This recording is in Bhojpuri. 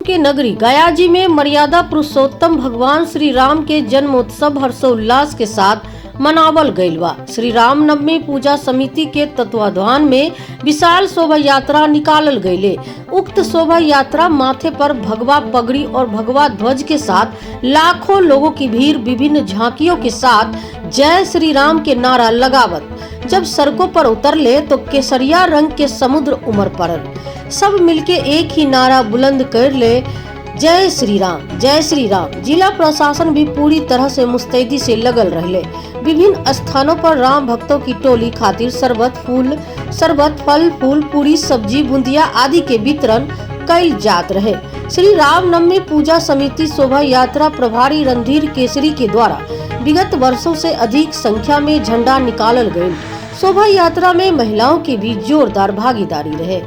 के नगरी गयाजी में मर्यादा पुरुषोत्तम भगवान श्री राम के जन्मोत्सव हर्षोल्लास के साथ मनावल गईल बा। श्री राम नवमी पूजा समिति के तत्वाधान में विशाल शोभा यात्रा निकालल गईले। उक्त शोभा यात्रा माथे पर भगवा पगड़ी और भगवा ध्वज के साथ लाखों लोगों की भीड़ विभिन्न झांकियों के साथ जय श्री राम के नारा लगावत जब सड़कों पर उतरले तो केसरिया रंग के समुद्र उमड़ पड़ल। सब मिलके एक ही नारा बुलंद कर ले, जय श्री राम, जय श्री राम। जिला प्रशासन भी पूरी तरह से मुस्तैदी से लगल रहले। विभिन्न स्थानों पर राम भक्तों की टोली खातिर शरबत, फल फूल, पूरी, सब्जी, बूंदिया आदि के वितरण कईल जात रहे। श्री राम नवमी पूजा समिति शोभा यात्रा प्रभारी रणधीर केसरी के द्वारा विगत वर्षों से अधिक संख्या में झंडा निकालल गयी। शोभा यात्रा में महिलाओं की भी जोरदार भागीदारी रहे।